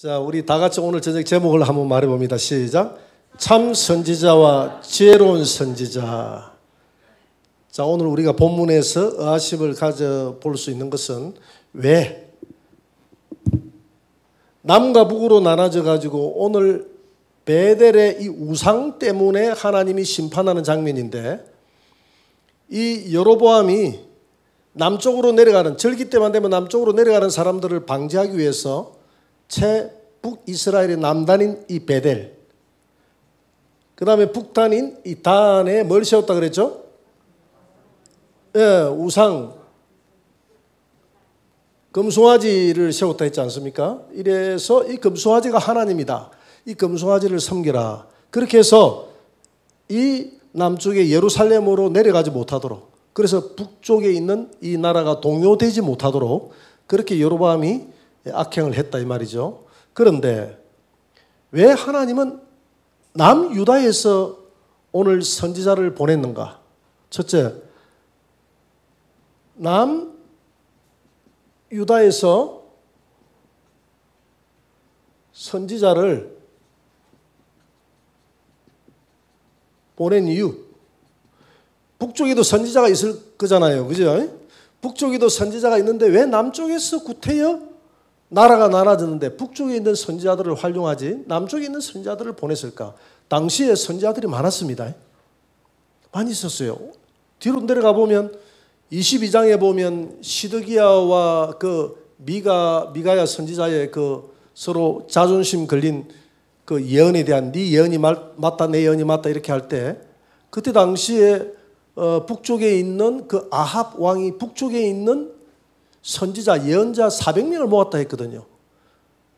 자, 우리 다 같이 오늘 저녁 제목을 한번 말해봅니다. 시작. 참 선지자와 지혜로운 선지자. 자, 오늘 우리가 본문에서 의아심을 가져볼 수 있는 것은 왜 남과 북으로 나눠져 가지고 오늘 베델의 이 우상 때문에 하나님이 심판하는 장면인데, 이 여로보암이 남쪽으로 내려가는, 절기 때만 되면 남쪽으로 내려가는 사람들을 방지하기 위해서 북이스라엘의 남단인 이 베델, 그 다음에 북단인 이 단에 뭘 세웠다 그랬죠? 예, 우상 금송아지를 세웠다 했지 않습니까? 이래서 이 금송아지가 하나님이다, 이 금송아지를 섬기라, 그렇게 해서 이 남쪽의 예루살렘으로 내려가지 못하도록, 그래서 북쪽에 있는 이 나라가 동요되지 못하도록 그렇게 여로보암이 악행을 했다 이 말이죠. 그런데 왜 하나님은 남유다에서 오늘 선지자를 보냈는가? 첫째, 남유다에서 선지자를 보낸 이유, 북쪽에도 선지자가 있을 거잖아요, 그죠? 북쪽에도 선지자가 있는데 왜 남쪽에서 구태여 나라가 나눠졌는데 북쪽에 있는 선지자들을 활용하지 남쪽에 있는 선지자들을 보냈을까? 당시에 선지자들이 많았습니다. 많이 있었어요. 뒤로 내려가 보면 22장에 보면 시드기야와 그 미가야 선지자의 그 서로 자존심 걸린 그 예언에 대한, 네 예언이 맞다 내 예언이 맞다 이렇게 할 때, 그때 당시에 북쪽에 있는 그 아합 왕이 북쪽에 있는 선지자, 예언자 400명을 모았다 했거든요.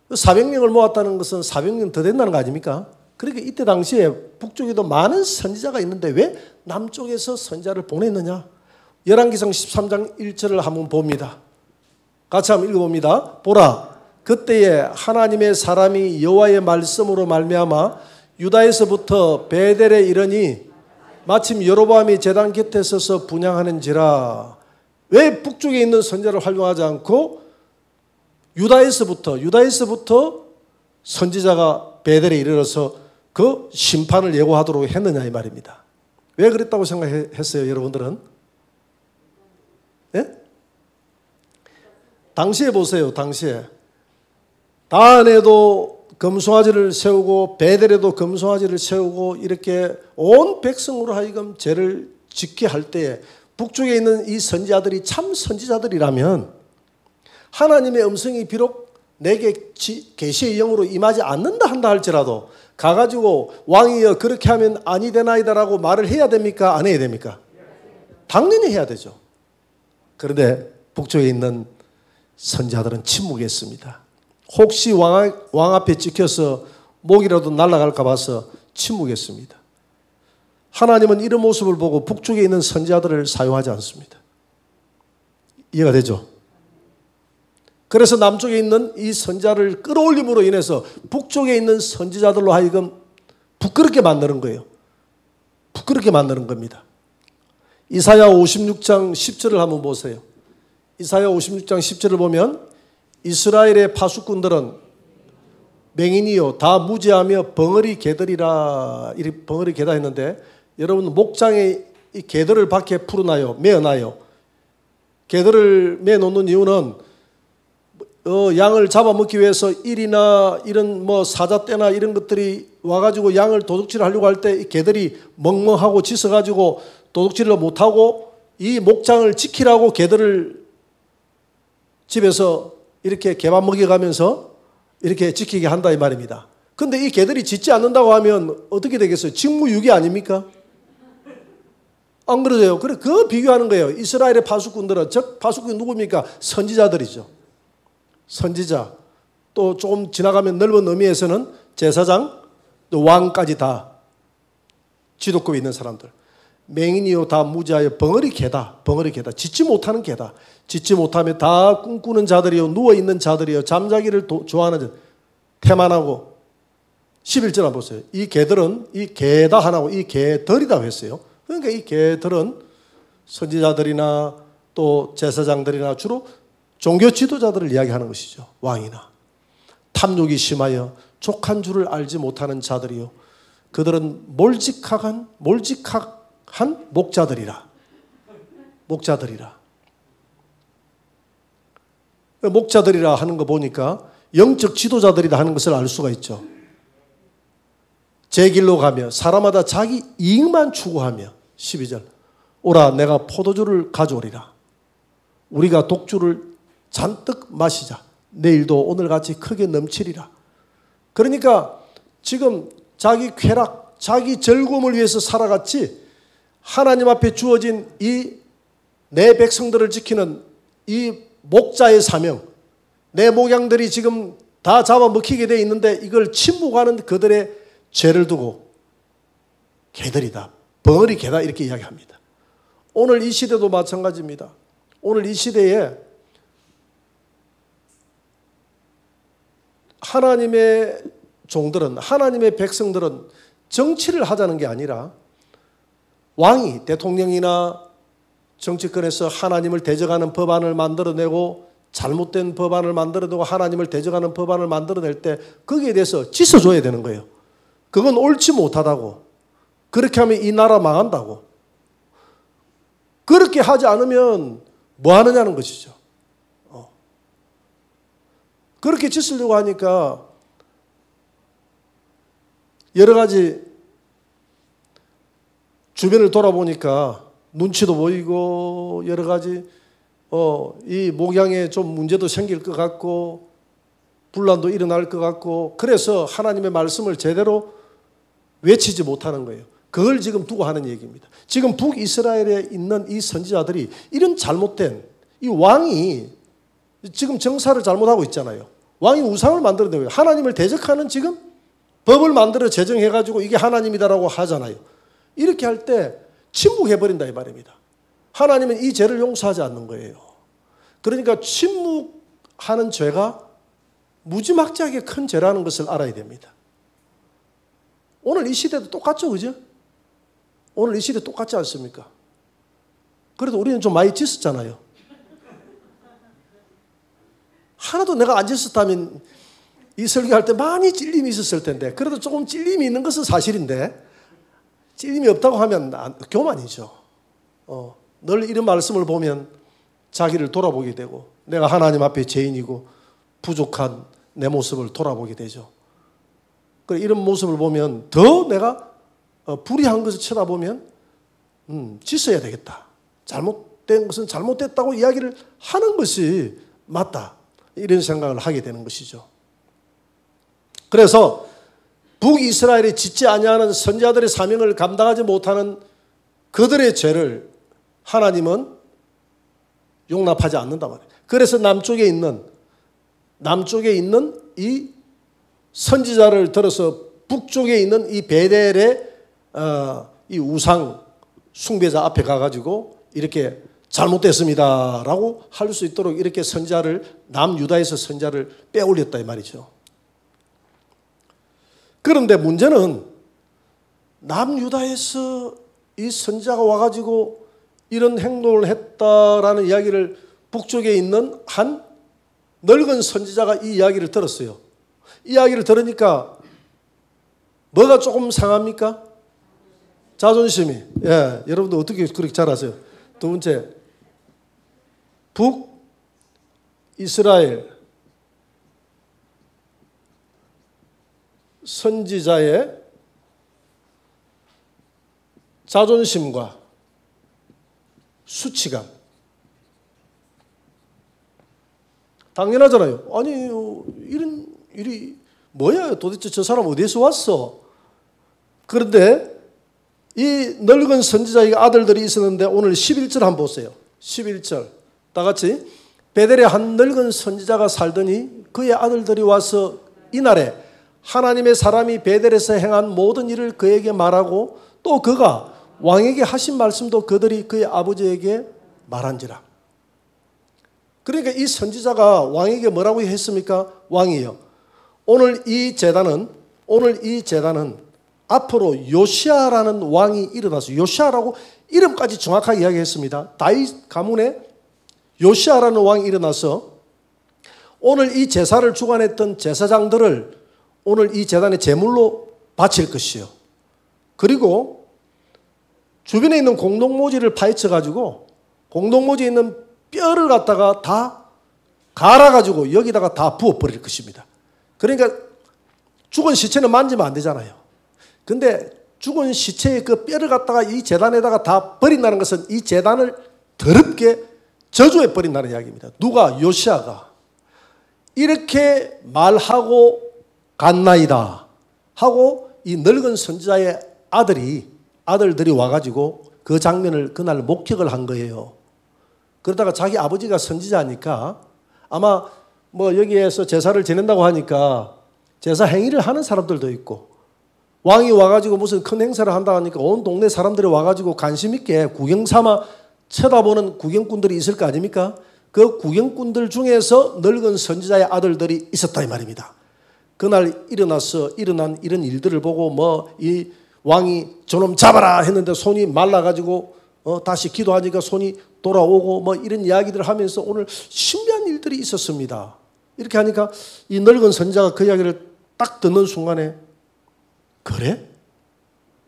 400명을 모았다는 것은 400명 더 된다는 거 아닙니까? 그러니까 이때 당시에 북쪽에도 많은 선지자가 있는데 왜 남쪽에서 선지자를 보냈느냐? 열왕기상 13장 1절을 한번 봅니다. 같이 한번 읽어봅니다. 보라, 그때에 하나님의 사람이 여호와의 말씀으로 말미암아 유다에서부터 베델에 이르니 마침 여로보암이 제단 곁에 서서 분향하는지라. 왜 북쪽에 있는 선지자를 활용하지 않고 유다에서부터 선지자가 베델에 이르러서 그 심판을 예고하도록 했느냐 이 말입니다. 왜 그랬다고 생각했어요, 여러분들은? 예? 당시에 보세요. 당시에 단에도 금송아지를 세우고 베델에도 금송아지를 세우고 이렇게 온 백성으로 하여금 죄를 짓게 할 때에 북쪽에 있는 이 선지자들이 참 선지자들이라면 하나님의 음성이 비록 내게 계시의 영으로 임하지 않는다 한다 할지라도 가가지고 왕이여 그렇게 하면 아니 되나이다라고 말을 해야 됩니까? 안 해야 됩니까? 당연히 해야 되죠. 그런데 북쪽에 있는 선지자들은 침묵했습니다. 혹시 왕 앞에 찍혀서 목이라도 날아갈까 봐서 침묵했습니다. 하나님은 이런 모습을 보고 북쪽에 있는 선지자들을 사용하지 않습니다. 이해가 되죠? 그래서 남쪽에 있는 이 선지자를 끌어올림으로 인해서 북쪽에 있는 선지자들로 하여금 부끄럽게 만드는 거예요. 부끄럽게 만드는 겁니다. 이사야 56장 10절을 한번 보세요. 이사야 56장 10절을 보면 이스라엘의 파수꾼들은 맹인이요 다 무지하며 벙어리 개들이라, 이렇게 벙어리 개다 했는데, 여러분 목장에 이 개들을 밖에 풀어놔요, 매어놔요. 개들을 매놓는 이유는 양을 잡아먹기 위해서 일이나 이런 뭐 사자떼나 이런 것들이 와가지고 양을 도둑질을 하려고 할 때 이 개들이 멍멍하고 짖어가지고 도둑질을 못하고 이 목장을 지키라고 개들을 집에서 이렇게 개만 먹여가면서 이렇게 지키게 한다 이 말입니다. 그런데 이 개들이 짖지 않는다고 하면 어떻게 되겠어요? 직무유기 아닙니까? 안 그러세요? 그래, 그 비교하는 거예요. 이스라엘의 파수꾼들은, 즉 파수꾼이 누굽니까? 선지자들이죠. 선지자. 또 조금 지나가면 넓은 의미에서는 제사장, 또 왕까지 다 지도급에 있는 사람들. 맹인이요 다 무지하여 벙어리 개다. 벙어리 개다. 짖지 못하는 개다. 짖지 못하면 다 꿈꾸는 자들이요 누워있는 자들이요 잠자기를 좋아하는 자. 태만하고 11절 한번 보세요. 이 개들은 이 개다 하나고 이 개들이라고 했어요. 그러니까 이 개들은 선지자들이나 또 제사장들이나 주로 종교 지도자들을 이야기하는 것이죠. 왕이나. 탐욕이 심하여 족한 줄을 알지 못하는 자들이요 그들은 몰직한 목자들이라. 목자들이라 하는 거 보니까 영적 지도자들이라 하는 것을 알 수가 있죠. 제 길로 가며 사람마다 자기 이익만 추구하며 12절 오라 내가 포도주를 가져오리라. 우리가 독주를 잔뜩 마시자. 내일도 오늘같이 크게 넘치리라. 그러니까 지금 자기 쾌락, 자기 즐거움을 위해서 살아갔지 하나님 앞에 주어진 이 내 백성들을 지키는 이 목자의 사명, 내 목양들이 지금 다 잡아먹히게 돼 있는데 이걸 침묵하는 그들의 죄를 두고 개들이다, 벙어리 개다 이렇게 이야기합니다. 오늘 이 시대도 마찬가지입니다. 오늘 이 시대에 하나님의 종들은, 하나님의 백성들은 정치를 하자는 게 아니라 왕이, 대통령이나 정치권에서 하나님을 대적하는 법안을 만들어내고 잘못된 법안을 만들어내고 하나님을 대적하는 법안을 만들어낼 때 거기에 대해서 짖어줘야 되는 거예요. 그건 옳지 못하다고. 그렇게 하면 이 나라 망한다고. 그렇게 하지 않으면 뭐 하느냐는 것이죠. 그렇게 짖으려고 하니까 여러 가지 주변을 돌아보니까 눈치도 보이고 여러 가지 이 목양에 좀 문제도 생길 것 같고 분란도 일어날 것 같고 그래서 하나님의 말씀을 제대로 외치지 못하는 거예요. 그걸 지금 두고 하는 얘기입니다. 지금 북이스라엘에 있는 이 선지자들이 이런 잘못된 이 왕이 지금 정사를 잘못하고 있잖아요. 왕이 우상을 만들어내고 하나님을 대적하는 지금 법을 만들어 제정해가지고 이게 하나님이다라고 하잖아요. 이렇게 할 때 침묵해버린다 이 말입니다. 하나님은 이 죄를 용서하지 않는 거예요. 그러니까 침묵하는 죄가 무지막지하게 큰 죄라는 것을 알아야 됩니다. 오늘 이 시대도 똑같죠, 그죠? 오늘 이 시대 똑같지 않습니까? 그래도 우리는 좀 많이 짖었잖아요. 하나도 내가 안 짖었다면 이 설교할 때 많이 찔림이 있었을 텐데 그래도 조금 찔림이 있는 것은 사실인데 찔림이 없다고 하면 교만이죠. 늘 이런 말씀을 보면 자기를 돌아보게 되고 내가 하나님 앞에 죄인이고 부족한 내 모습을 돌아보게 되죠. 이런 모습을 보면 더 내가 불의한 것을 쳐다보면 짖어야 되겠다. 잘못된 것은 잘못됐다고 이야기를 하는 것이 맞다. 이런 생각을 하게 되는 것이죠. 그래서 북이스라엘이 짓지 아니하는 선지자들의 사명을 감당하지 못하는 그들의 죄를 하나님은 용납하지 않는다 말이에요. 그래서 남쪽에 있는 이 선지자를 들어서 북쪽에 있는 이 베델의 이 우상 숭배자 앞에 가가지고 이렇게 잘못됐습니다라고 할 수 있도록 이렇게 선지자를 남유다에서 선지자를 빼올렸다 이 말이죠. 그런데 문제는 남유다에서 이 선지자가 와가지고 이런 행동을 했다라는 이야기를 북쪽에 있는 한 늙은 선지자가 이 이야기를 들었어요. 이 이야기를 들으니까 뭐가 조금 상합니까? 자존심이. 예, 여러분들 어떻게 그렇게 잘 아세요? 두 번째, 북이스라엘 선지자의 자존심과 수치감. 당연하잖아요. 아니 이런 일이 뭐야 도대체 저 사람 어디에서 왔어? 그런데 이 늙은 선지자의 아들들이 있었는데 오늘 11절 한번 보세요. 11절 다 같이 베델에 한 늙은 선지자가 살더니 그의 아들들이 와서 이날에 하나님의 사람이 베델에서 행한 모든 일을 그에게 말하고 또 그가 왕에게 하신 말씀도 그들이 그의 아버지에게 말한지라. 그러니까 이 선지자가 왕에게 뭐라고 했습니까? 왕이요. 오늘 이 제단은 앞으로 요시아라는 왕이 일어나서 요시아라고 이름까지 정확하게 이야기했습니다. 다윗 가문에 요시아라는 왕이 일어나서 오늘 이 제사를 주관했던 제사장들을 오늘 이 제단의 제물로 바칠 것이요. 그리고 주변에 있는 공동모지를 파헤쳐 가지고 공동모지에 있는 뼈를 갖다가 다 갈아가지고 여기다가 다 부어버릴 것입니다. 그러니까 죽은 시체는 만지면 안 되잖아요. 근데 죽은 시체의 그 뼈를 갖다가 이 제단에다가 다 버린다는 것은 이 제단을 더럽게 저주해 버린다는 이야기입니다. 누가? 요시아가 이렇게 말하고 갔나이다 하고 이 늙은 선지자의 아들들이 와가지고 그 장면을 그날 목격을 한 거예요. 그러다가 자기 아버지가 선지자니까 아마 뭐 여기에서 제사를 지낸다고 하니까 제사 행위를 하는 사람들도 있고 왕이 와가지고 무슨 큰 행사를 한다 하니까 온 동네 사람들이 와가지고 관심 있게 구경 삼아 쳐다보는 구경꾼들이 있을 거 아닙니까? 그 구경꾼들 중에서 늙은 선지자의 아들들이 있었다 이 말입니다. 그날 일어난 이런 일들을 보고 뭐 이 왕이 저놈 잡아라 했는데 손이 말라가지고 다시 기도하니까 손이 돌아오고 뭐 이런 이야기들을 하면서 오늘 신비한 일들이 있었습니다. 이렇게 하니까 이 늙은 선지자가 그 이야기를 딱 듣는 순간에 그래?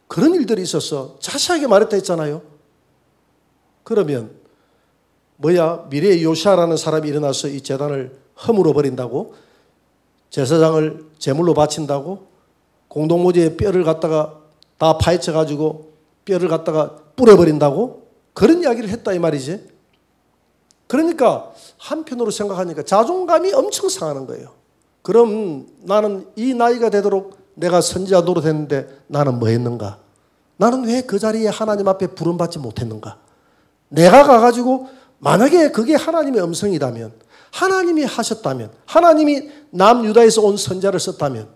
그런 일들이 있었어. 자세하게 말했다 했잖아요. 그러면 뭐야? 미래의 요시아라는 사람이 일어나서 이 제단을 허물어 버린다고? 제사장을 제물로 바친다고? 공동모지에 뼈를 갖다가 다 파헤쳐 가지고 뼈를 갖다가 뿌려버린다고? 그런 이야기를 했다 이 말이지. 그러니까 한편으로 생각하니까 자존감이 엄청 상하는 거예요. 그럼 나는 이 나이가 되도록 내가 선지자 노릇했는데 나는 뭐 했는가? 나는 왜 그 자리에 하나님 앞에 부름받지 못했는가? 내가 가가지고 만약에 그게 하나님의 음성이라면, 하나님이 하셨다면, 하나님이 남유다에서 온 선자를 썼다면,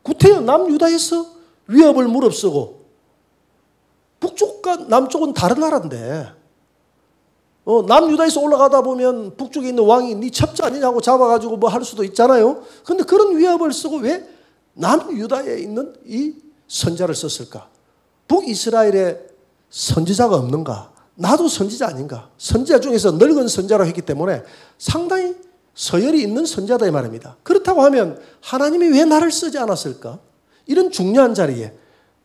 구태여 남유다에서 위협을 무릅쓰고 북쪽과 남쪽은 다른 나라인데 남유다에서 올라가다 보면 북쪽에 있는 왕이 네 첩자 아니냐고 잡아가지고 뭐 할 수도 있잖아요. 그런데 그런 위협을 쓰고 왜 남유다에 있는 이 선자를 썼을까? 북이스라엘에 선지자가 없는가? 나도 선지자 아닌가? 선지자 중에서 늙은 선자라고 했기 때문에 상당히 서열이 있는 선자다 이 말입니다. 그렇다고 하면 하나님이 왜 나를 쓰지 않았을까? 이런 중요한 자리에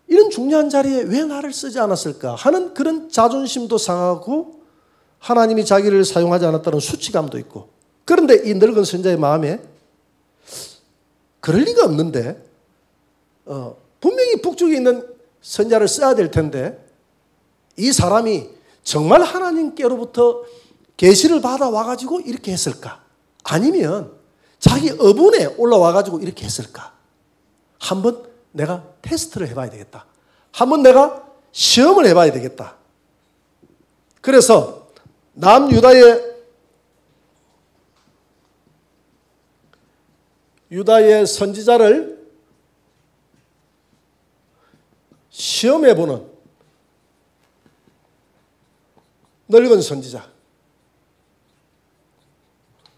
왜 나를 쓰지 않았을까 하는 그런 자존심도 상하고 하나님이 자기를 사용하지 않았다는 수치감도 있고, 그런데 이 늙은 선자의 마음에 그럴 리가 없는데 분명히 북쪽에 있는 선자를 써야 될 텐데 이 사람이 정말 하나님께로부터 계시를 받아 와가지고 이렇게 했을까? 아니면 자기 어분에 올라와가지고 이렇게 했을까? 한번 내가 테스트를 해봐야 되겠다. 한번 내가 시험을 해봐야 되겠다. 그래서 유다의 선지자를 시험해보는 늙은 선지자.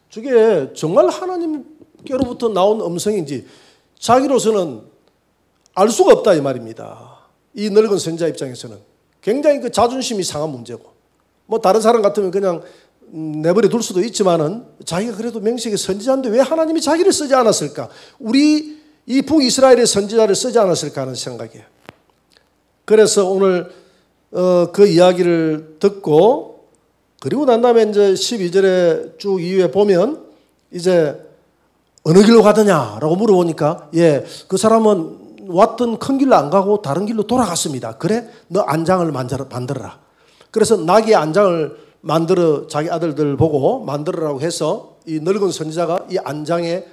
저게 정말 하나님께로부터 나온 음성인지 자기로서는 알 수가 없다 이 말입니다. 이 늙은 선지자 입장에서는 굉장히 그 자존심이 상한 문제고, 뭐 다른 사람 같으면 그냥 내버려 둘 수도 있지만은 자기가 그래도 명식의 선지자인데 왜 하나님이 자기를 쓰지 않았을까? 우리 이 북이스라엘의 선지자를 쓰지 않았을까 하는 생각이에요. 그래서 오늘 그 이야기를 듣고 그리고 난 다음에 이제 12절에 쭉 이후에 보면 이제 어느 길로 가더냐라고 물어보니까 그 사람은 왔던 큰 길로 안 가고 다른 길로 돌아갔습니다. 그래? 너 안장을 만들어라. 그래서 나귀의 안장을 만들어 자기 아들들 보고 만들어라고 해서 이 늙은 선지자가 이 안장에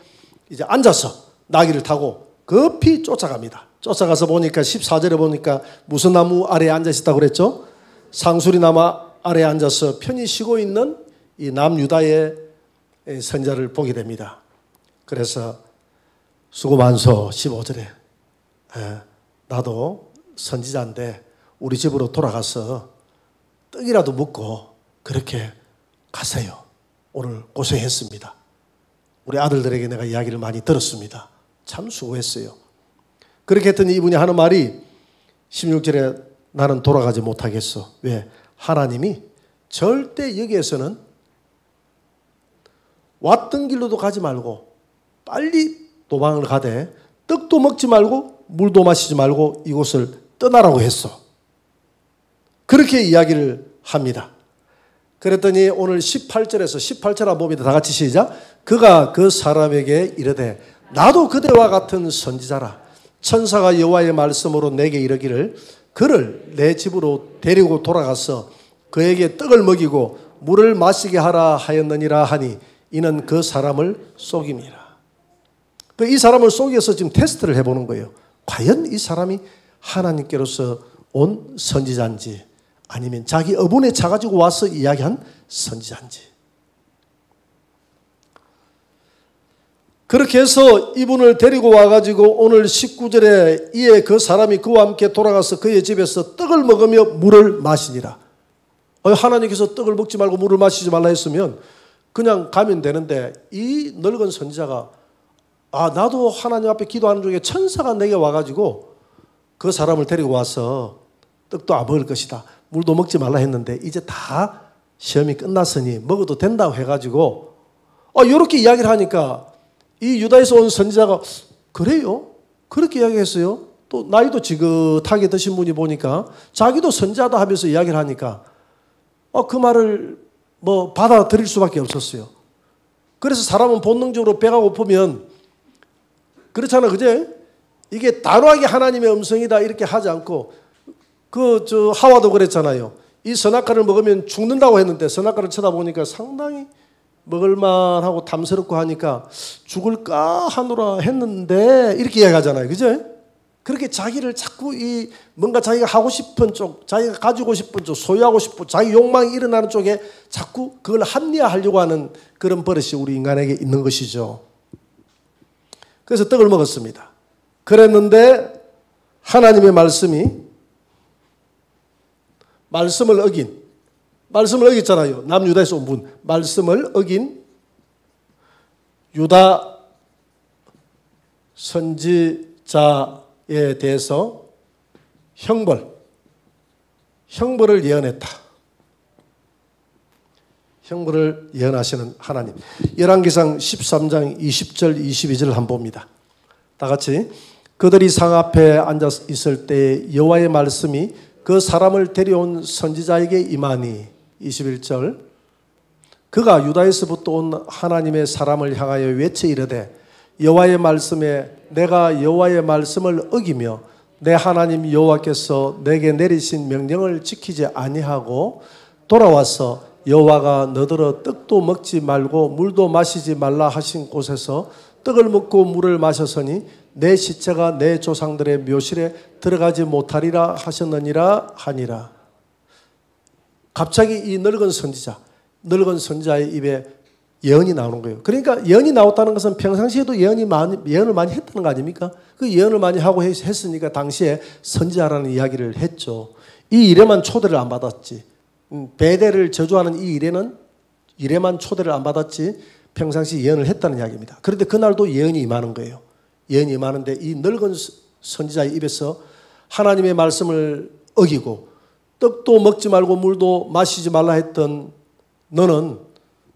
이제 앉아서 나귀를 타고 급히 쫓아갑니다. 쫓아가서 보니까 14절에 보니까 무슨 나무 아래에 앉아 있었다고 그랬죠? 상수리 나무 아래에 앉아서 편히 쉬고 있는 이 남유다의 선지자를 보게 됩니다. 그래서 수고 많소 15절에 나도 선지자인데 우리 집으로 돌아가서 떡이라도 먹고 그렇게 가세요. 오늘 고생했습니다. 우리 아들들에게 내가 이야기를 많이 들었습니다. 참 수고했어요. 그렇게 했더니 이분이 하는 말이 16절에 나는 돌아가지 못하겠어. 왜? 하나님이 절대 여기에서는 왔던 길로도 가지 말고 빨리 도망을 가되 떡도 먹지 말고 물도 마시지 말고 이곳을 떠나라고 했어. 그렇게 이야기를 합니다. 그랬더니 오늘 18절에서 18절 봅니다. 다 같이 시작. 그가 그 사람에게 이르되 나도 그대와 같은 선지자라. 천사가 여호와의 말씀으로 내게 이르기를 그를 내 집으로 데리고 돌아가서 그에게 떡을 먹이고 물을 마시게 하라 하였느니라 하니 이는 그 사람을 속임이라. 이 사람을 속여서 지금 테스트를 해보는 거예요. 과연 이 사람이 하나님께로서 온 선지자인지 아니면 자기 어분에 차가지고 와서 이야기한 선지자인지. 그렇게 해서 이분을 데리고 와가지고 오늘 19절에 이에 그 사람이 그와 함께 돌아가서 그의 집에서 떡을 먹으며 물을 마시니라. 하나님께서 떡을 먹지 말고 물을 마시지 말라 했으면 그냥 가면 되는데 이 늙은 선지자가 나도 하나님 앞에 기도하는 중에 천사가 내게 와가지고 그 사람을 데리고 와서 떡도 안 먹을 것이다. 물도 먹지 말라 했는데 이제 다 시험이 끝났으니 먹어도 된다고 해가지고 이렇게 이야기를 하니까 이 유다에서 온 선지자가 그래요? 그렇게 이야기했어요? 또 나이도 지긋하게 드신 분이 보니까 자기도 선지자다 하면서 이야기를 하니까 그 말을 받아들일 수밖에 없었어요. 그래서 사람은 본능적으로 배가 고프면 그렇잖아, 그제? 이게 단호하게 하나님의 음성이다 이렇게 하지 않고 하와도 그랬잖아요. 이 선악과를 먹으면 죽는다고 했는데 선악과를 쳐다보니까 상당히 먹을만하고 탐스럽고 하니까 죽을까 하노라 했는데 이렇게 이야기하잖아요, 그죠? 그렇게 자기를 자꾸 뭔가 자기가 하고 싶은 쪽, 자기가 가지고 싶은 쪽, 소유하고 싶은 자기 욕망이 일어나는 쪽에 자꾸 그걸 합리화하려고 하는 그런 버릇이 우리 인간에게 있는 것이죠. 그래서 떡을 먹었습니다. 그랬는데 하나님의 말씀을 어겼잖아요. 남유다에서 온 분. 말씀을 어긴 유다 선지자에 대해서 형벌을 예언했다. 형벌을 예언하시는 하나님. 열왕기상 13장 20절 22절을 한번 봅니다. 다 같이. 그들이 상 앞에 앉아 있을 때 여호와의 말씀이 그 사람을 데려온 선지자에게 임하니 21절. 그가 유다에서부터 온 하나님의 사람을 향하여 외쳐 이르되 여호와의 말씀에 내가 여호와의 말씀을 어기며 내 하나님 여호와께서 내게 내리신 명령을 지키지 아니하고 돌아와서 여호와가 너더러 떡도 먹지 말고 물도 마시지 말라 하신 곳에서 떡을 먹고 물을 마셨으니 내 시체가 내 조상들의 묘실에 들어가지 못하리라 하셨느니라 하니라. 갑자기 이 늙은 선지자의 입에 예언이 나오는 거예요. 그러니까 예언이 나왔다는 것은 평상시에도 예언을 많이 했다는 거 아닙니까? 그 예언을 많이 하고 했으니까 당시에 선지자라는 이야기를 했죠. 이 일에만 초대를 안 받았지. 베델을 저주하는 이 일에만 초대를 안 받았지 평상시 예언을 했다는 이야기입니다. 그런데 그날도 예언이 임하는 거예요. 예언이 임하는데 이 늙은 선지자의 입에서 하나님의 말씀을 어기고 떡도 먹지 말고 물도 마시지 말라 했던 너는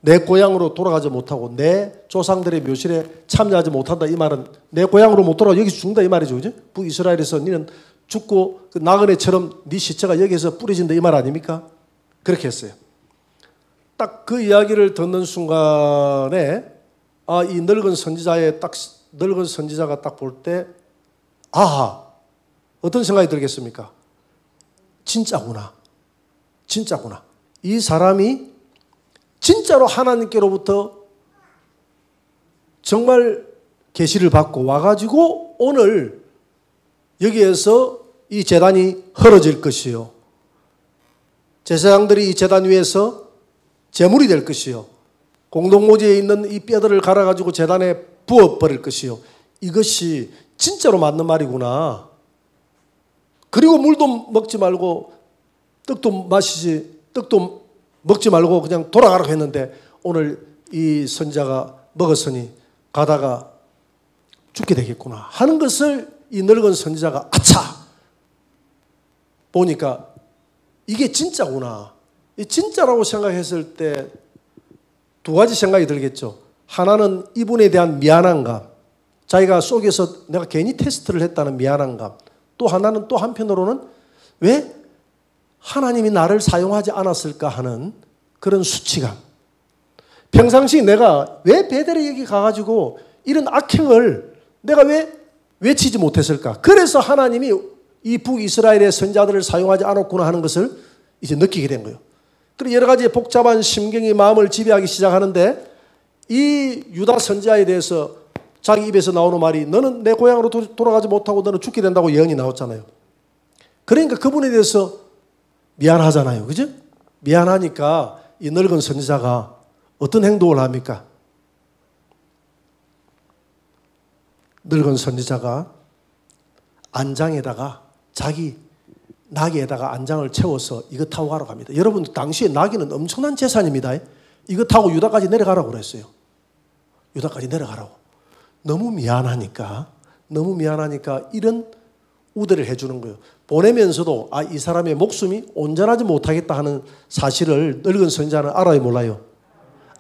내 고향으로 돌아가지 못하고 내 조상들의 묘실에 참여하지 못한다. 이 말은 내 고향으로 못 돌아가 여기서 죽는다 이 말이죠. 그죠? 북이스라엘에서 너는 죽고 그 나그네처럼 네 시체가 여기서 뿌려진다 이 말 아닙니까? 그렇게 했어요. 딱 그 이야기를 듣는 순간에 이 늙은 선지자가 딱 볼 때 어떤 생각이 들겠습니까? 진짜구나. 이 사람이 진짜로 하나님께로부터 정말 계시를 받고 와가지고 오늘 여기에서 이 제단이 헐어질 것이요. 제사장들이 이 제단 위에서 제물이 될 것이요. 공동모지에 있는 이 뼈들을 갈아가지고 제단에 부어버릴 것이요. 이것이 진짜로 맞는 말이구나. 그리고 물도 먹지 말고 떡도 먹지 말고 그냥 돌아가라고 했는데 오늘 이 선지자가 먹었으니 가다가 죽게 되겠구나 하는 것을 이 늙은 선지자가 보니까 이게 진짜구나. 이 진짜라고 생각했을 때 두 가지 생각이 들겠죠. 하나는 이분에 대한 미안함감, 자기가 속에서 내가 괜히 테스트를 했다는 미안함감, 또 하나는 또 한편으로는 왜 하나님이 나를 사용하지 않았을까 하는 그런 수치감. 평상시 내가 왜 베델에 여기 가가지고 이런 악행을 내가 왜 외치지 못했을까? 그래서 하나님이 이 북이스라엘의 선자들을 사용하지 않았구나 하는 것을 이제 느끼게 된 거예요. 그리고 여러 가지 복잡한 심경이 마음을 지배하기 시작하는데 이 유다 선지자에 대해서 자기 입에서 나오는 말이 너는 내 고향으로 돌아가지 못하고 너는 죽게 된다고 예언이 나왔잖아요. 그러니까 그분에 대해서 미안하잖아요. 그죠? 미안하니까 이 늙은 선지자가 어떤 행동을 합니까? 늙은 선지자가 안장에다가 자기 나귀에다가 안장을 채워서 이거 타고 가라고 합니다. 여러분 당시에 나귀는 엄청난 재산입니다. 이거 타고 유다까지 내려가라고 그랬어요. 유다까지 내려가라고. 너무 미안하니까 이런 우대를 해주는 거예요. 보내면서도 이 사람의 목숨이 온전하지 못하겠다 하는 사실을 늙은 선지자는 알아요, 몰라요?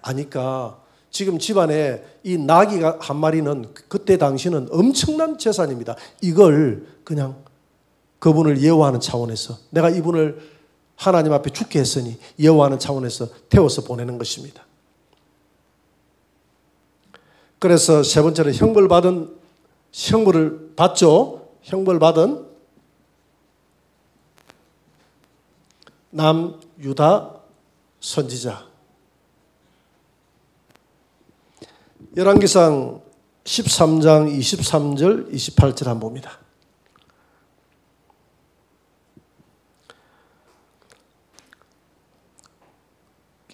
아니까 지금 집안에 이 나귀가 한 마리는 그때 당시는 엄청난 재산입니다. 이걸 그냥 그분을 예우하는 차원에서 내가 이분을 하나님 앞에 죽게 했으니 예우하는 차원에서 태워서 보내는 것입니다. 그래서 세 번째는 형벌을 받죠. 형벌받은 남유다 선지자. 열왕기상 13장 23절 28절 한번 봅니다.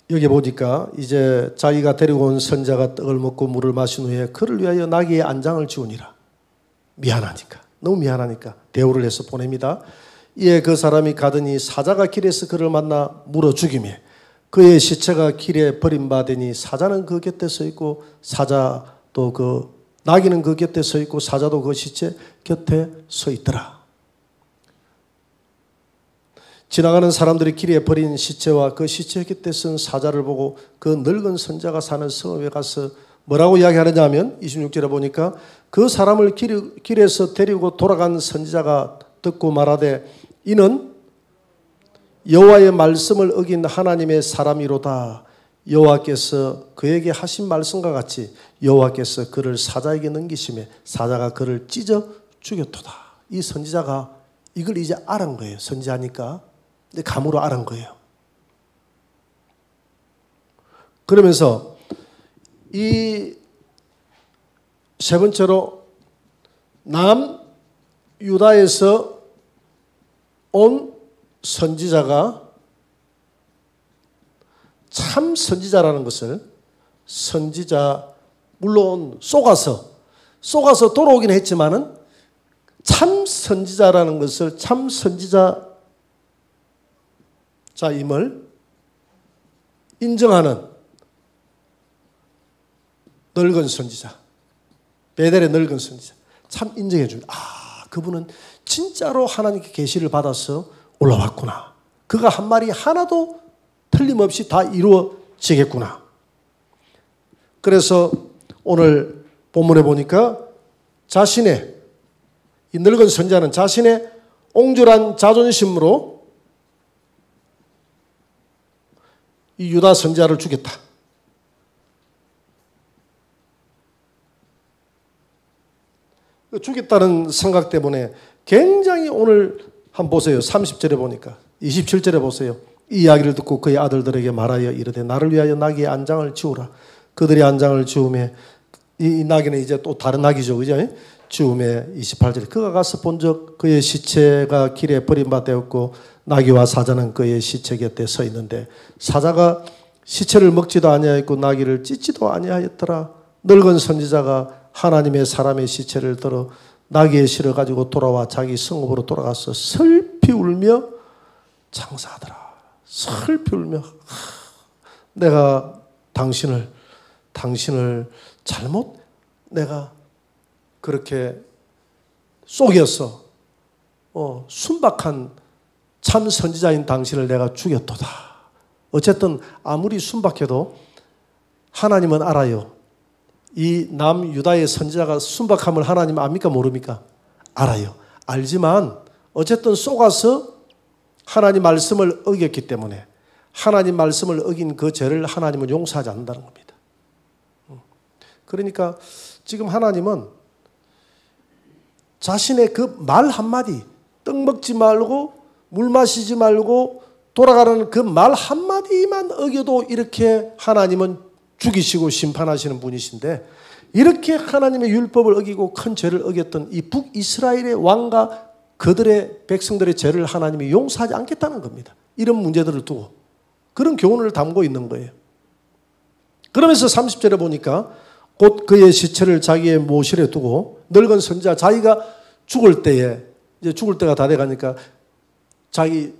여기 보니까 이제 자기가 데리고 온 선자가 떡을 먹고 물을 마신 후에 그를 위하여 나귀의 안장을 지우니라. 미안하니까, 너무 미안하니까 대우를 해서 보냅니다. 이에 그 사람이 가더니 사자가 길에서 그를 만나 물어 죽이매 그의 시체가 길에 버림받으니 사자는 그 곁에 서 있고 사자도 그 나귀는 그 곁에 서 있고 사자도 그 시체 곁에 서 있더라. 지나가는 사람들이 길에 버린 시체와 그 시체 곁에 쓴 사자를 보고 그 늙은 선자가 사는 성읍에 가서 뭐라고 이야기하느냐 하면 26절에 보니까 그 사람을 길에서 데리고 돌아간 선지자가 듣고 말하되 이는 여호와의 말씀을 어긴 하나님의 사람이로다. 여호와께서 그에게 하신 말씀과 같이 여호와께서 그를 사자에게 넘기시매 사자가 그를 찢어 죽였도다. 이 선지자가 이걸 이제 알은 거예요. 선지자니까 감으로 알은 거예요. 그러면서 이 세 번째로 남유다에서 온 선지자가 참 선지자라는 것을 선지자 물론 속아서 돌아오긴 했지만은 참 선지자라는 것을 참 선지자임을 인정하는 늙은 선지자, 베델의 늙은 선지자 참 인정해 줍니다. 그분은 진짜로 하나님께 계시를 받아서 올라왔구나. 그가 한 말이 하나도 틀림없이 다 이루어지겠구나. 그래서 오늘 본문에 보니까 이 늙은 선지자는 자신의 옹졸한 자존심으로 이 유다 선지자를 죽였다. 죽였다는 생각 때문에 굉장히 오늘 한번 보세요. 30절에 보니까 27절에 보세요. 이 이야기를 듣고 그의 아들들에게 말하여 이르되 나를 위하여 나귀의 안장을 지우라. 그들이 안장을 지우매 이 나귀는 이제 또 다른 나귀죠. 그죠? 지우매 28절에 그가 가서 본적 그의 시체가 길에 버림받았고 나귀와 사자는 그의 시체 곁에 서 있는데 사자가 시체를 먹지도 아니하였고 나귀를 찢지도 아니하였더라. 늙은 선지자가 하나님의 사람의 시체를 들어 나귀에 실어 가지고 돌아와 자기 성읍으로 돌아가서 슬피 울며 장사하더라. 슬피 울며 내가 당신을 잘못 내가 그렇게 속여서 순박한 참 선지자인 당신을 내가 죽였도다. 어쨌든 아무리 순박해도 하나님은 알아요. 이 남유다의 선지자가 순박함을 하나님 압니까 모릅니까? 알아요. 알지만 어쨌든 속아서 하나님 말씀을 어겼기 때문에 하나님 말씀을 어긴 그 죄를 하나님은 용서하지 않는다는 겁니다. 그러니까 지금 하나님은 자신의 그 말 한마디, 떡 먹지 말고 물 마시지 말고 돌아가라는 그 말 한마디만 어겨도 이렇게 하나님은 죽이시고 심판하시는 분이신데, 이렇게 하나님의 율법을 어기고 큰 죄를 어겼던 이 북이스라엘의 왕과 그들의 백성들의 죄를 하나님이 용서하지 않겠다는 겁니다. 이런 문제들을 두고 그런 교훈을 담고 있는 거예요. 그러면서 30절에 보니까 곧 그의 시체를 자기의 모실에 두고 늙은 선지자, 자기가 죽을 때에, 이제 죽을 때가 다 돼가니까 자기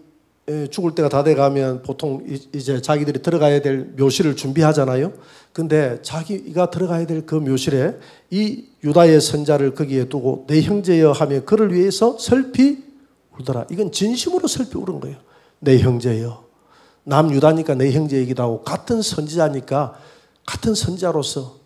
죽을 때가 다 돼가면 보통 이제 자기들이 들어가야 될 묘실을 준비하잖아요. 근데 자기가 들어가야 될 그 묘실에 이 유다의 선자를 거기에 두고 내 형제여 하며 그를 위해서 슬피 울더라. 이건 진심으로 슬피 울은 거예요. 내 형제여. 남유다니까 내 형제이기도 하고 같은 선지자니까 같은 선지자로서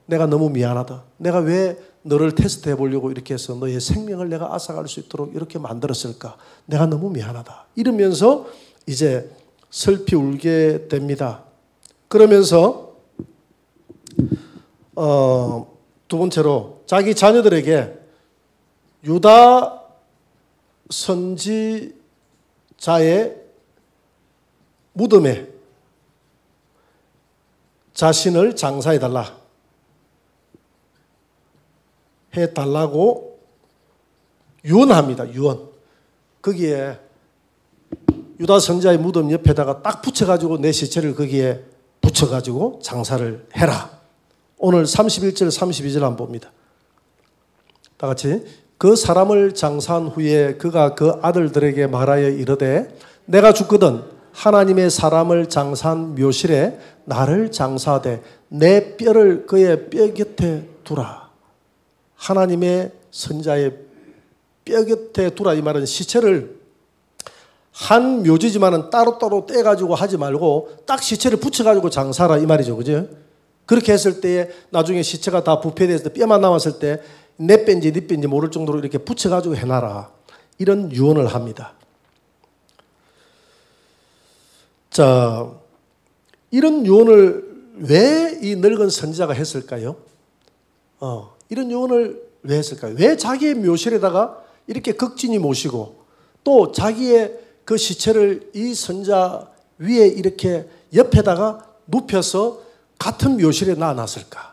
내가 너무 미안하다. 내가 왜 너를 테스트해 보려고 이렇게 해서 너의 생명을 내가 앗아갈 수 있도록 이렇게 만들었을까? 내가 너무 미안하다. 이러면서 이제 슬피 울게 됩니다. 그러면서 두 번째로 자기 자녀들에게 유다 선지자의 무덤에 자신을 장사해달라 해달라고 유언합니다. 유언. 거기에 유다 선지자의 무덤 옆에다가 딱 붙여가지고 내 시체를 거기에 붙여가지고 장사를 해라. 오늘 31절 32절 한번 봅니다. 다 같이. 그 사람을 장사한 후에 그가 그 아들들에게 말하여 이르되 내가 죽거든 하나님의 사람을 장사한 묘실에 나를 장사하되 내 뼈를 그의 뼈 곁에 두라. 하나님의 선자의 뼈 곁에 두라. 이 말은 시체를 한 묘지지만은 따로따로 떼가지고 하지 말고 딱 시체를 붙여가지고 장사하라 이 말이죠. 그죠? 그렇게 했을 때에 나중에 시체가 다 부패됐을 때 뼈만 남았을 때 내 뼈인지 네 뼈인지 모를 정도로 이렇게 붙여가지고 해놔라. 이런 유언을 합니다. 자, 이런 유언을 왜 이 늙은 선지자가 했을까요? 이런 유언을 왜 했을까요? 왜 자기의 묘실에다가 이렇게 극진히 모시고 또 자기의 그 시체를 이 선자 위에 이렇게 옆에다가 눕혀서 같은 묘실에 놔놨을까?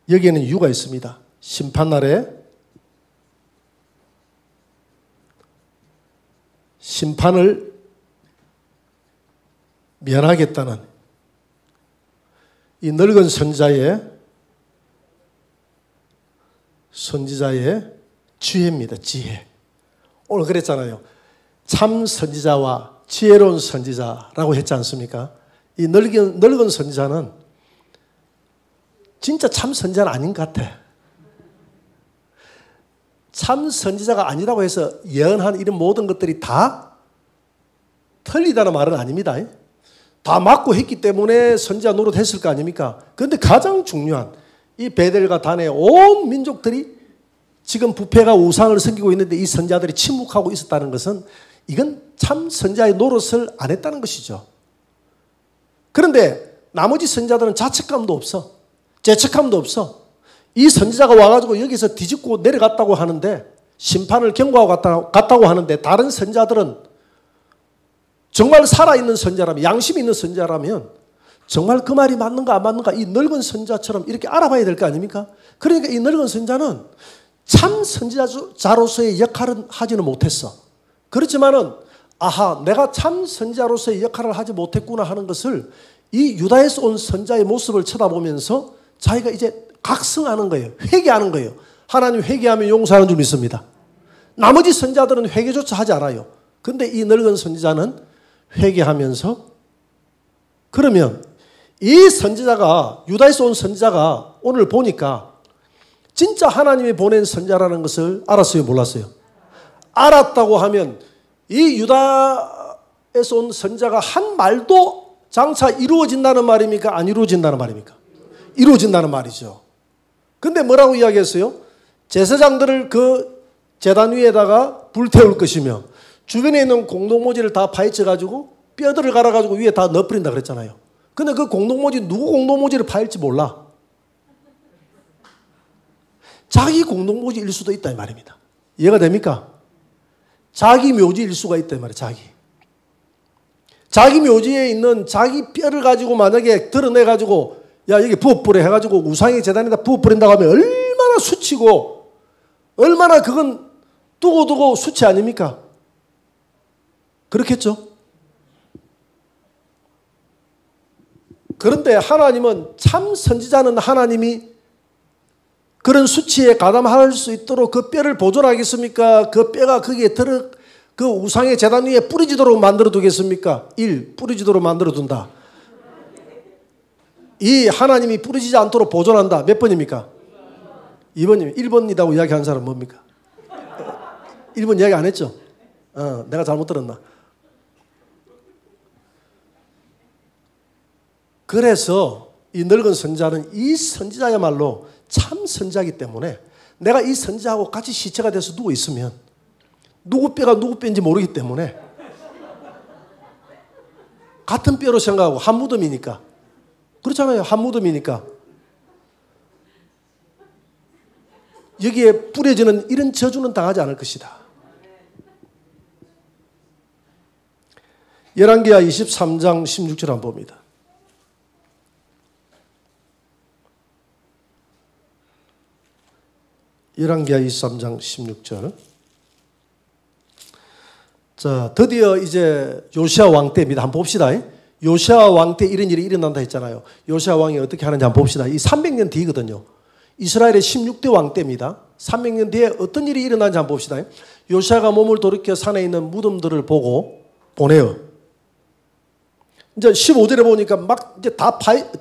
여기에는 이유가 있습니다. 심판날에 심판을 면하겠다는 이 늙은 선지자의 지혜입니다. 지혜. 오늘 그랬잖아요. 참 선지자와 지혜로운 선지자라고 했지 않습니까? 이 늙은 선지자는 진짜 참 선지자는 아닌 것 같아. 참 선지자가 아니라고 해서 예언한 이런 모든 것들이 다 틀리다는 말은 아닙니다. 다 맞고 했기 때문에 선지자 노릇했을 거 아닙니까? 그런데 가장 중요한 이 베델과 단의 온 민족들이 지금 부패가 우상을 섬기고 있는데 이 선지자들이 침묵하고 있었다는 것은 이건 참 선지자의 노릇을 안 했다는 것이죠. 그런데 나머지 선지자들은 자책감도 없어. 죄책감도 없어. 이 선지자가 와가지고 여기서 뒤집고 내려갔다고 하는데 심판을 경고하고 갔다고 하는데 다른 선지자들은 정말 살아있는 선지자라면 양심 있는 선지자라면 정말 그 말이 맞는가 안 맞는가 이 늙은 선지자처럼 이렇게 알아봐야 될 거 아닙니까? 그러니까 이 늙은 선지자는 참 선지자로서의 역할은 하지는 못했어. 그렇지만은 아하 내가 참 선지자로서의 역할을 하지 못했구나 하는 것을 이 유다에서 온 선지자의 모습을 쳐다보면서 자기가 이제 각성하는 거예요. 회개하는 거예요. 하나님 회개하면 용서하는 줄 믿습니다. 나머지 선지자들은 회개조차 하지 않아요. 그런데 이 늙은 선지자는 회개하면서 그러면 이 선지자가 유다에서 온 선지자가 오늘 보니까 진짜 하나님이 보낸 선지자라는 것을 알았어요? 몰랐어요? 알았다고 하면 이 유다에서 온 선지자가 한 말도 장차 이루어진다는 말입니까? 안 이루어진다는 말입니까? 이루어진다는 말이죠. 근데 뭐라고 이야기했어요? 제사장들을 그 제단 위에다가 불태울 것이며 주변에 있는 공동모지를 다 파헤쳐가지고 뼈들을 갈아가지고 위에 다 넣어버린다 그랬잖아요. 근데 그 공동모지 누구 공동모지를 파일지 몰라. 자기 공동모지일 수도 있다 이 말입니다. 이해가 됩니까? 자기 묘지일 수가 있다 이 말이에요. 자기 묘지에 있는 자기 뼈를 가지고 만약에 드러내가지고 야 여기 부어버려 해가지고 우상의 제단에다 부어버린다고 하면 얼마나 수치고 얼마나 그건 두고두고 수치 아닙니까? 그렇겠죠? 그런데 하나님은 참 선지자는 하나님이 그런 수치에 가담할 수 있도록 그 뼈를 보존하겠습니까? 그 뼈가 거기에 그 우상의 제단 위에 뿌려지도록 만들어 두겠습니까? 1. 뿌려지도록 만들어 둔다. 2. 하나님이 뿌려지지 않도록 보존한다. 몇 번입니까? 2번입니다. 1번이라고 이야기하는 사람은 뭡니까? 1번 이야기 안 했죠? 내가 잘못 들었나? 그래서 이 늙은 선지자는 이 선지자야말로 참 선지자이기 때문에 내가 이 선지자하고 같이 시체가 돼서 누워 있으면 누구 뼈가 누구 뼈인지 모르기 때문에 같은 뼈로 생각하고 한 무덤이니까 그렇잖아요. 한 무덤이니까 여기에 뿌려지는 이런 저주는 당하지 않을 것이다. 열왕기하 23장 16절 한번 봅니다. 열왕기하 23장 16절. 자, 드디어 이제 요시아 왕 때입니다. 한번 봅시다. 요시아 왕 때 이런 일이 일어난다 했잖아요. 요시아 왕이 어떻게 하는지 한번 봅시다. 이 300년 뒤거든요. 이스라엘의 16대 왕 때입니다. 300년 뒤에 어떤 일이 일어나는지 한번 봅시다. 요시아가 몸을 돌이켜 산에 있는 무덤들을 보고 보내요. 이제 15절에 보니까 막 이제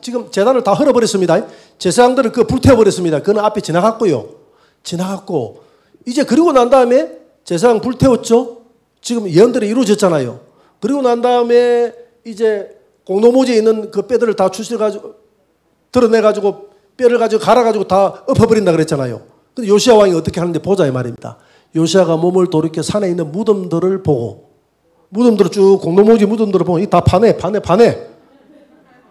지금 제단을 다 헐어버렸습니다. 제사장들을 그 불태워버렸습니다. 그는 앞에 지나갔고요. 지나갔고 이제 그리고 난 다음에 제사장 불태웠죠. 지금 예언들이 이루어졌잖아요. 그리고 난 다음에 이제 공동모지에 있는 그 뼈들을 다 추스려가지고 드러내가지고 뼈를 가지고 갈아가지고 다 엎어버린다 그랬잖아요. 근데 요시아 왕이 어떻게 하는지 보자 이 말입니다. 요시아가 몸을 돌이켜 산에 있는 무덤들을 보고 무덤들을 쭉 공동모지 무덤들을 보고 이 다 파네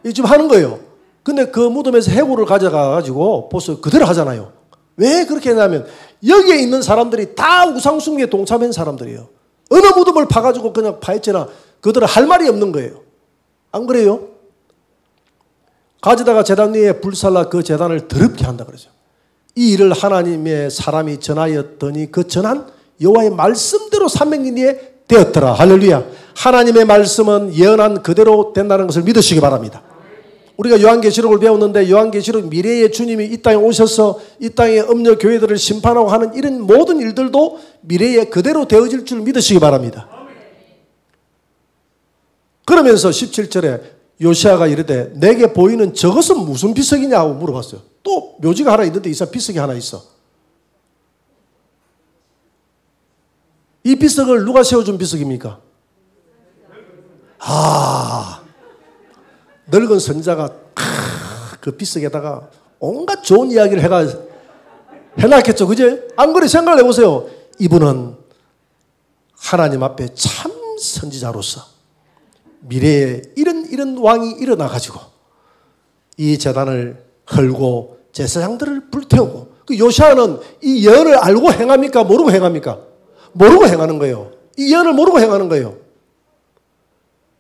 이 지금 하는 거예요. 근데 그 무덤에서 해골을 가져가가지고 보스 그대로 하잖아요. 왜 그렇게 했냐면 여기에 있는 사람들이 다 우상숭배에 동참한 사람들이에요. 어느 무덤을 파가지고 그냥 파헤쳐나 그들은 할 말이 없는 거예요. 안 그래요? 가져다가 제단 위에 불살라 그 제단을 더럽게 한다 그러죠. 이 일을 하나님의 사람이 전하였더니 그 전한 여호와의 말씀대로 300년 뒤에 되었더라. 할렐루야. 하나님의 말씀은 예언한 그대로 된다는 것을 믿으시기 바랍니다. 우리가 요한계시록을 배웠는데 요한계시록 미래의 주님이 이 땅에 오셔서 이 땅의 음녀 교회들을 심판하고 하는 이런 모든 일들도 미래에 그대로 되어질 줄 믿으시기 바랍니다. 그러면서 17절에 요시아가 이르되 내게 보이는 저것은 무슨 비석이냐고 물어봤어요. 또 묘지가 하나 있는데 이 사람 비석이 하나 있어. 이 비석을 누가 세워준 비석입니까? 늙은 선자가 그 비석에다가 온갖 좋은 이야기를 해놨겠죠. 그제? 안 그래? 생각을 해보세요. 이분은 하나님 앞에 참 선지자로서 미래에 이런 왕이 일어나가지고 이 제단을 헐고 제사장들을 불태우고 그 요시아는 이 예언을 알고 행합니까? 모르고 행합니까? 모르고 행하는 거예요. 이 예언을 모르고 행하는 거예요.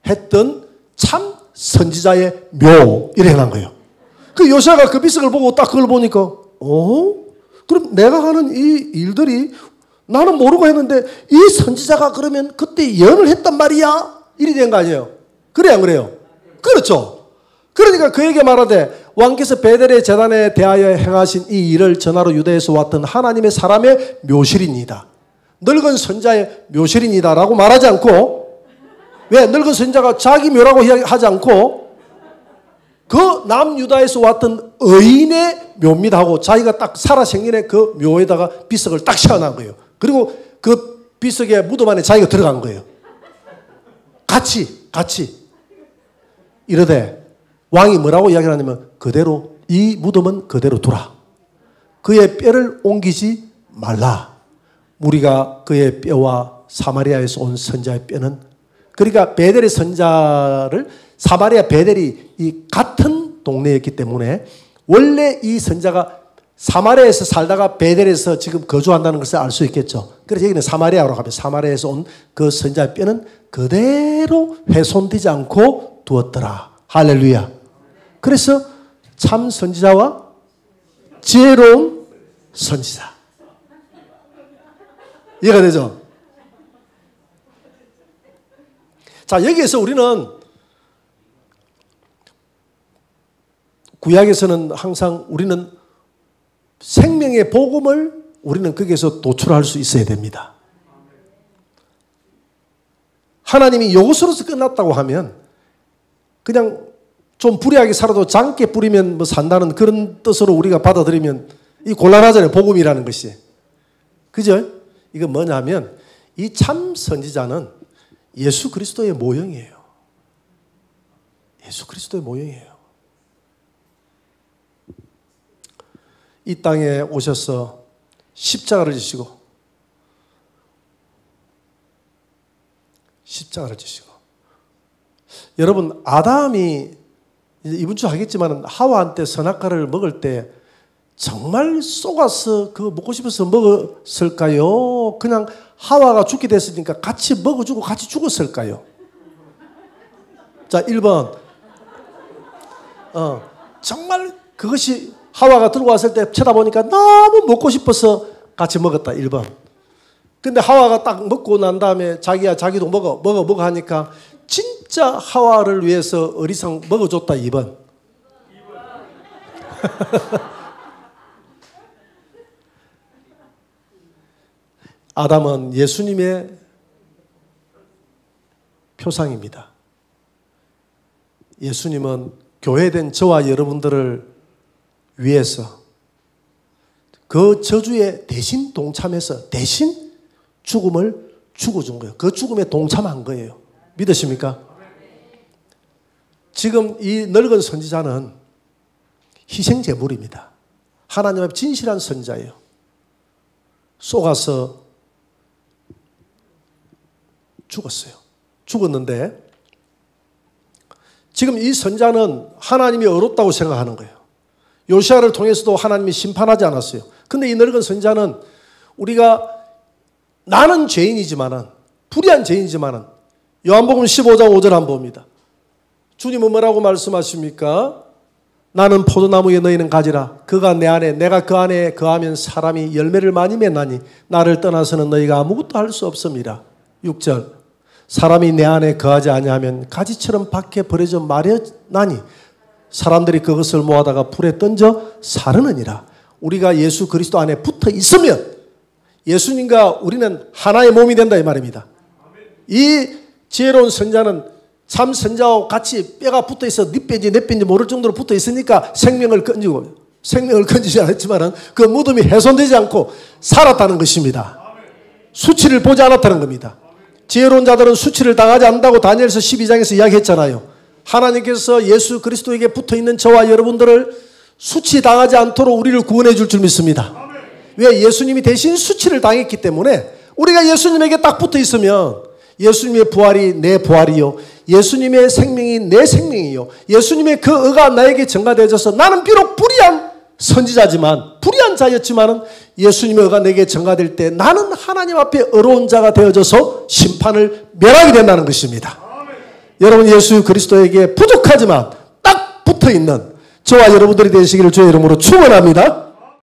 했던 참 선지자의 묘 이래 행한 거예요. 그 요시아가 그 비석을 보고 딱 그걸 보니까 그럼 내가 하는 이 일들이 나는 모르고 했는데 이 선지자가 그러면 그때 예언을 했단 말이야? 이리 된 거 아니에요? 그래 안 그래요? 그렇죠. 그러니까 그에게 말하되 왕께서 베델의 제단에 대하여 행하신 이 일을 전하러 유대에서 왔던 하나님의 사람의 묘실입니다. 늙은 선자의 묘실입니다 라고 말하지 않고 왜 늙은 선자가 자기 묘라고 하지 않고 그 남유다에서 왔던 의인의 묘입니다 하고 자기가 딱 살아생전에 그 묘에다가 비석을 딱 세워놓은 거예요. 그리고 그 비석의 무덤 안에 자기가 들어간 거예요. 같이 이르되 왕이 뭐라고 이야기를 하냐면 그대로 이 무덤은 그대로 두라. 그의 뼈를 옮기지 말라. 우리가 그의 뼈와 사마리아에서 온 선자의 뼈는 그러니까 베델의 선자를 사마리아 베델이 이 같은 동네였기 때문에 원래 이 선자가 사마리아에서 살다가 베델에서 지금 거주한다는 것을 알 수 있겠죠. 그래서 여기는 사마리아로 가면 사마리아에서 온 그 선자의 뼈는 그대로 훼손되지 않고 두었더라. 할렐루야. 그래서 참 선지자와 지혜로운 선지자. 이해가 되죠? 자, 여기에서 우리는 구약에서는 항상 우리는 생명의 복음을 우리는 거기에서 도출할 수 있어야 됩니다. 하나님이 이것으로서 끝났다고 하면 그냥 좀 불의하게 살아도 장게 뿌리면 뭐 산다는 그런 뜻으로 우리가 받아들이면 이 곤란하잖아요. 복음이라는 것이. 그죠? 이건 뭐냐면 이 참 선지자는 예수 그리스도의 모형이에요. 예수 그리스도의 모형이에요. 이 땅에 오셔서 십자가를 지시고 여러분 아담이 이번 주 하겠지만 하와한테 선악과를 먹을 때 정말 쏘가서 그거 먹고 싶어서 먹었을까요? 그냥 하와가 죽게 됐으니까 같이 먹어주고 같이 죽었을까요? 자, 1번 정말 그것이 하와가 들고 왔을 때 쳐다보니까 너무 먹고 싶어서 같이 먹었다. 1번. 근데 하와가 딱 먹고 난 다음에 자기도 먹어 하니까 진짜 하와를 위해서 어리상 먹어줬다. 2번. 아담은 예수님의 표상입니다. 예수님은 교회된 저와 여러분들을 위해서 그 저주에 대신 동참해서 대신 죽음을 죽어준 거예요. 그 죽음에 동참한 거예요. 믿으십니까? 지금 이 늙은 선지자는 희생제물입니다. 하나님 앞에 진실한 선자예요. 쏘가서 죽었어요. 죽었는데 지금 이 선자는 하나님이 어렵다고 생각하는 거예요. 요시아를 통해서도 하나님이 심판하지 않았어요. 근데 이 늙은 선자는 우리가 나는 죄인이지만은 불의한 죄인이지만은 요한복음 15장 5절 한번 봅니다. 주님은 뭐라고 말씀하십니까? 나는 포도나무에 너희는 가지라. 그가 내 안에 내가 그 안에 거하면 사람이 열매를 많이 맺나니 나를 떠나서는 너희가 아무것도 할 수 없습니다. 6절 사람이 내 안에 거하지 아니하면 가지처럼 밖에 버려져 마려나니 사람들이 그것을 모아다가 불에 던져 사르느니라. 우리가 예수 그리스도 안에 붙어 있으면 예수님과 우리는 하나의 몸이 된다 이 말입니다. 이 지혜로운 선자는 참 선자와 같이 뼈가 붙어 있어 네 뼈인지 내 뼈인지 모를 정도로 붙어 있으니까 생명을 건지지 않았지만 그 무덤이 훼손되지 않고 살았다는 것입니다. 수치를 보지 않았다는 겁니다. 지혜로운 자들은 수치를 당하지 않는다고 다니엘서 12장에서 이야기했잖아요. 하나님께서 예수 그리스도에게 붙어있는 저와 여러분들을 수치당하지 않도록 우리를 구원해 줄 줄 믿습니다. 왜? 예수님이 대신 수치를 당했기 때문에 우리가 예수님에게 딱 붙어있으면 예수님의 부활이 내 부활이요 예수님의 생명이 내 생명이요 예수님의 그 의가 나에게 전가되어져서 나는 비록 불의한 선지자지만 불의한 자였지만 예수님의 의가 내게 전가될 때 나는 하나님 앞에 의로운 자가 되어져서 심판을 면하게 된다는 것입니다. 여러분 예수 그리스도에게 부족하지만 딱 붙어있는 저와 여러분들이 되시기를 주의 이름으로 축원합니다.